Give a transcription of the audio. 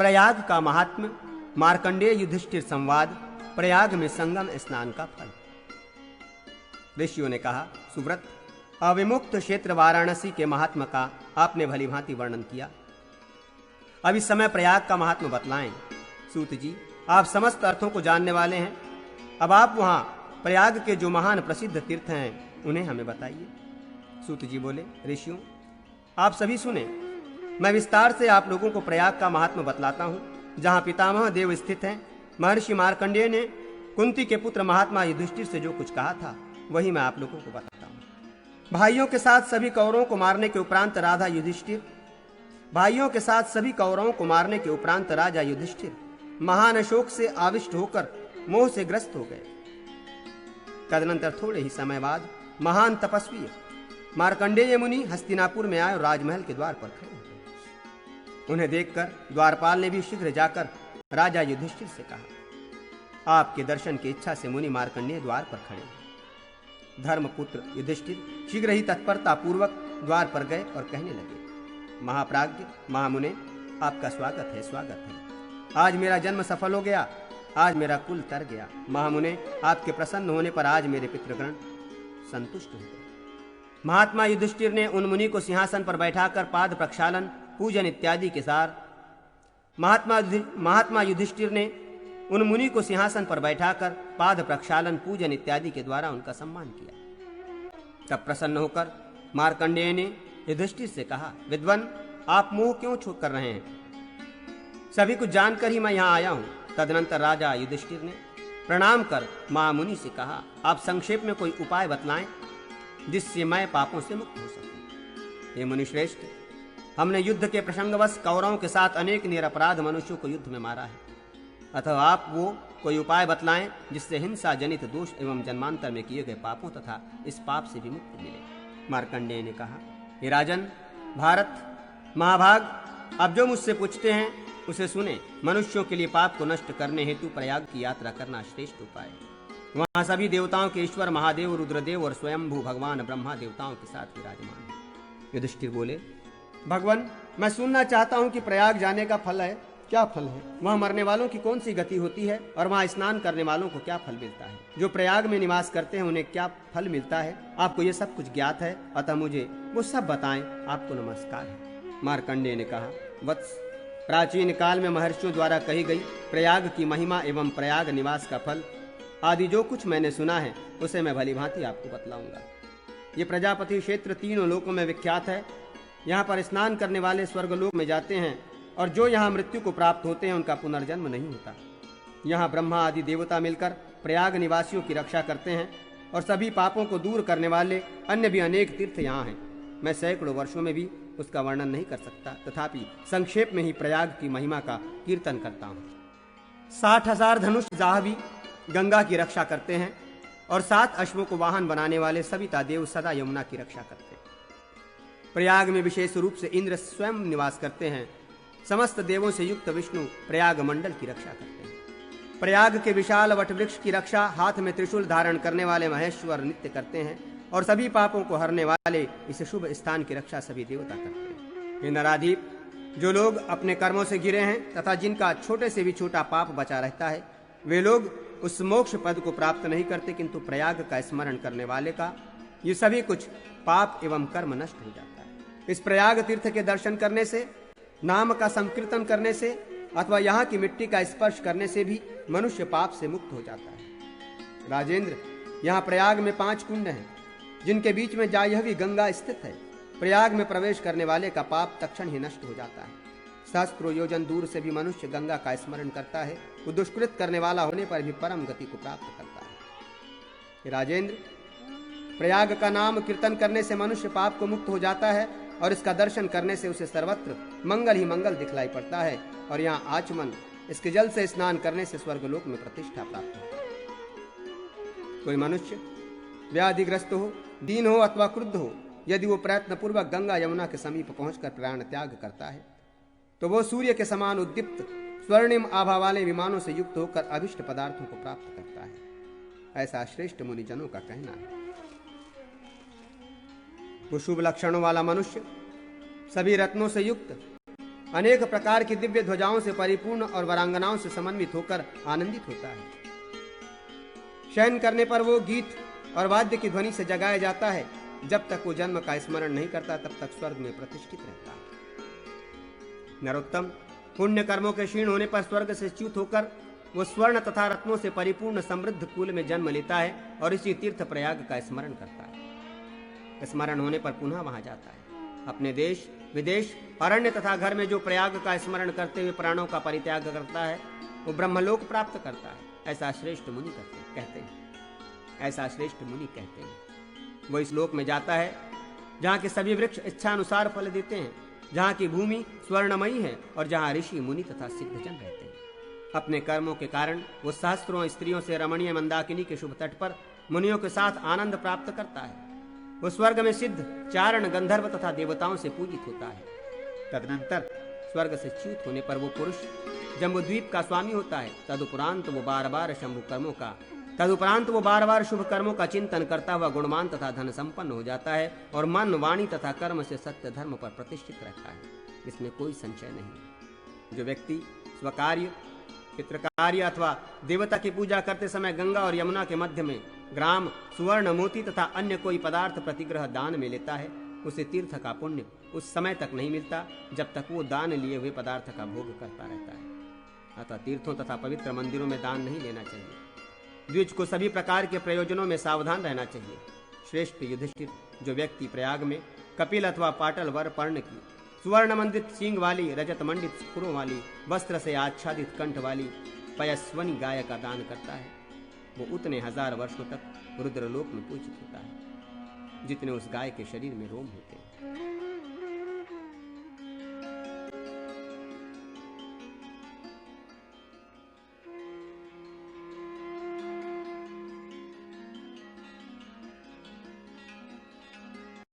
प्रयाग का महात्म्य, मार्कंडेय युधिष्ठिर संवाद, प्रयाग में संगम स्नान का फल। ऋषियों ने कहा, सुव्रत, अविमुक्त क्षेत्र वाराणसी के महात्मा का आपने भली भांति वर्णन किया। अब इस समय प्रयाग का महात्मा बतलाएं। सूत जी, आप समस्त अर्थों को जानने वाले हैं। अब आप वहां प्रयाग के जो महान प्रसिद्ध तीर्थ हैं उन्हें हमें बताइए। सूत जी बोले, ऋषियों, आप सभी सुने। मैं विस्तार से आप लोगों को प्रयाग का महात्मा बतलाता हूं। जहां पितामह देव स्थित हैं, महर्षि मार्कंडेय ने कुंती के पुत्र महात्मा युधिष्ठिर से जो कुछ कहा था वही मैं आप लोगों को बताता हूं। भाइयों के साथ सभी कौरवों को मारने के उपरांत राजा युधिष्ठिर महान अशोक से आविष्ट होकर मोह से ग्रस्त हो गए। तदनंतर थोड़े ही समय बाद महान तपस्वी मार्कंडेय मुनि हस्तिनापुर में आए और राजमहल के द्वार पर खड़े हो गए। उन्हें देखकर द्वारपाल ने भी शीघ्र जाकर राजा युधिष्ठिर से कहा, आपके दर्शन की इच्छा से मुनि मार्कंडेय द्वार पर खड़े हैं। धर्मपुत्र युधिष्ठिर शीघ्र ही तत्परता पूर्वक द्वार पर गए और कहने लगे, महाप्राज्ञ महामुने, आपका स्वागत है, स्वागत है। आज मेरा जन्म सफल हो गया, आज मेरा कुल तर गया। महामुने, आपके प्रसन्न होने पर आज मेरे पितृगण संतुष्ट हो गए। महात्मा युधिष्ठिर ने उन मुनि को सिंहासन पर बैठाकर पाद प्रक्षालन, पूजन इत्यादि के साथ महात्मा युधिष्ठिर ने उन मुनि को सिंहासन पर बैठाकर पाद प्रक्षालन, पूजन इत्यादि के द्वारा उनका सम्मान किया। तब प्रसन्न होकर मार्कंडेय ने युधिष्ठिर से कहा, विद्वान, आप मोह क्यों कर रहे हैं? सभी कुछ जानकर ही मैं यहाँ आया हूँ। तदनंतर राजा युधिष्ठिर ने प्रणाम कर महामुनि से कहा, आप संक्षेप में कोई उपाय बतलाएं जिससे मैं पापों से मुक्त हो सकूं। हे मुनिश्रेष्ठ, हमने युद्ध के प्रसंगवश कौरवों के साथ अनेक निरपराध मनुष्यों को युद्ध में मारा है। अतः आप वो कोई उपाय बतलाएं जिससे हिंसा जनित दोष एवं जन्मांतर में किए गए पापों तथा इस पाप से भी मुक्ति मिले। मार्कंडेय ने कहा, हे राजन, भारत महाभाग, अब जो मुझसे पूछते हैं उसे सुने। मनुष्यों के लिए पाप को नष्ट करने हेतु प्रयाग की यात्रा करना श्रेष्ठ उपाय है। वहां सभी देवताओं के ईश्वर महादेव, रुद्रदेव और स्वयंभू भगवान ब्रह्मा देवताओं के साथ विराजमान है। युधिष्ठिर बोले, भगवान, मैं सुनना चाहता हूं कि प्रयाग जाने का फल है, क्या फल है? वहां मरने वालों की कौन सी गति होती है और वहां स्नान करने वालों को क्या फल मिलता है? जो प्रयाग में निवास करते हैं उन्हें क्या फल मिलता है? आपको ये सब कुछ ज्ञात है, अतः मुझे वो सब बताएं। आपको नमस्कार है। मार्कंडेय ने कहा, वत्स, प्राचीन काल में महर्षियों द्वारा कही गई प्रयाग की महिमा एवं प्रयाग निवास का फल आदि जो कुछ मैंने सुना है उसे मैं भली भांति आपको बतलाऊंगा। ये प्रजापति क्षेत्र तीनों लोकों में विख्यात है। यहाँ पर स्नान करने वाले स्वर्गलोक में जाते हैं और जो यहाँ मृत्यु को प्राप्त होते हैं उनका पुनर्जन्म नहीं होता। यहाँ ब्रह्मा आदि देवता मिलकर प्रयाग निवासियों की रक्षा करते हैं और सभी पापों को दूर करने वाले अन्य भी अनेक तीर्थ यहाँ हैं। मैं सैकड़ों वर्षों में भी उसका वर्णन नहीं कर सकता, तथापि संक्षेप में ही प्रयाग की महिमा का कीर्तन करता हूँ। 60,000 धनुष जाहवी गंगा की रक्षा करते हैं और 7 अश्वों को वाहन बनाने वाले सविता देव सदा यमुना की रक्षा करते हैं। प्रयाग में विशेष रूप से इंद्र स्वयं निवास करते हैं। समस्त देवों से युक्त विष्णु प्रयाग मंडल की रक्षा करते हैं। प्रयाग के विशाल वटवृक्ष की रक्षा हाथ में त्रिशूल धारण करने वाले महेश्वर नित्य करते हैं और सभी पापों को हरने वाले इस शुभ स्थान की रक्षा सभी देवता करते हैं। हे नराधीप, जो लोग अपने कर्मों से गिरे हैं तथा जिनका छोटे से भी छोटा पाप बचा रहता है, वे लोग उस मोक्ष पद को प्राप्त नहीं करते, किंतु प्रयाग का स्मरण करने वाले का ये सभी कुछ पाप एवं कर्म नष्ट हो जाता है। इस प्रयाग तीर्थ के दर्शन करने से, नाम का संकीर्तन करने से अथवा यहाँ की मिट्टी का स्पर्श करने से भी मनुष्य पाप से मुक्त हो जाता है। राजेंद्र, यहाँ प्रयाग में 5 कुंड हैं जिनके बीच में जाह्नवी गंगा स्थित है। प्रयाग में प्रवेश करने वाले का पाप तक्षण ही नष्ट हो जाता है। सहस्त्रों योजन दूर से भी मनुष्य गंगा का स्मरण करता है, वो दुष्कृत करने वाला होने पर भी परम गति को प्राप्त करता है। राजेंद्र, प्रयाग का नाम कीर्तन करने से मनुष्य पाप को मुक्त हो जाता है और इसका दर्शन करने से उसे सर्वत्र मंगल ही मंगल दिखलाई पड़ता है और यहाँ आचमन, इसके जल से स्नान करने से स्वर्गलोक में प्रतिष्ठा प्राप्त होती है। कोई मनुष्य व्याधिग्रस्त हो, दीन हो अथवा क्रुद्ध हो, यदि वो प्रयत्न पूर्वक गंगा यमुना के समीप पहुंचकर प्राण त्याग करता है तो वो सूर्य के समान उद्दीप्त स्वर्णिम आभा वाले विमानों से युक्त होकर अभिष्ट पदार्थों को प्राप्त करता है। ऐसा श्रेष्ठ मुनिजनों का कहना है। वो शुभ लक्षणों वाला मनुष्य, सभी रत्नों से युक्त, अनेक प्रकार की दिव्य ध्वजाओं से परिपूर्ण और वरांगनाओं से समन्वित होकर आनंदित होता है। शयन करने पर वो गीत और वाद्य की ध्वनि से जगाया जाता है। जब तक वो जन्म का स्मरण नहीं करता तब तक स्वर्ग में प्रतिष्ठित रहता है। नरोत्तम, पुण्य कर्मों के क्षीण होने पर स्वर्ग से च्युत होकर वो स्वर्ण तथा रत्नों से परिपूर्ण समृद्ध कुल में जन्म लेता है और इसी तीर्थ प्रयाग का स्मरण करता है। स्मरण होने पर पुनः वहां जाता है। अपने देश विदेश अरण्य तथा घर में जो प्रयाग का स्मरण करते हुए प्राणों का परित्याग करता है वो ब्रह्मलोक प्राप्त करता है। ऐसा श्रेष्ठ मुनि कहते हैं। वो इस लोक में जाता है जहाँ के सभी वृक्ष इच्छानुसार फल देते हैं, जहाँ की भूमि स्वर्णमयी है और जहाँ ऋषि मुनि तथा सिद्धजन रहते हैं। अपने कर्मों के कारण वो सहस्त्रों स्त्रियों से रमणीय मंदाकिनी के शुभ तट पर मुनियों के साथ आनंद प्राप्त करता है। वो स्वर्ग में सिद्ध चारण गंधर्व तथा देवताओं से पूजित होता है। तदनंतर स्वर्ग से च्युत होने पर वो पुरुष जम्बूद्वीप का स्वामी होता है। तदुपरांत वो बार बार शुभ कर्मों का चिंतन करता हुआ गुणवान तथा धन संपन्न हो जाता है और मन वाणी तथा कर्म से सत्य धर्म पर प्रतिष्ठित रहता है। इसमें कोई संशय नहीं। जो व्यक्ति स्वकार्य पितृकार्य अथवा देवता की पूजा करते समय गंगा और यमुना के मध्य में ग्राम सुवर्ण मोती तथा अन्य कोई पदार्थ प्रतिग्रह दान में लेता है उसे तीर्थ का पुण्य उस समय तक नहीं मिलता जब तक वो दान लिए हुए पदार्थ का भोग करता रहता है। अतः तीर्थों तथा पवित्र मंदिरों में दान नहीं लेना चाहिए। द्विज को सभी प्रकार के प्रयोजनों में सावधान रहना चाहिए। श्रेष्ठ युधिष्ठिर, जो व्यक्ति प्रयाग में कपिल अथवा पाटल वर पर्ण की सुवर्ण मंडित सींग वाली रजत मंडित खुरों वाली वस्त्र से आच्छादित कंठ वाली पयस्वनी गाय का दान करता है वो उतने 1000 वर्षों तक रुद्रलोक में पूजित होता है जितने उस गाय के शरीर में रोम होते हैं।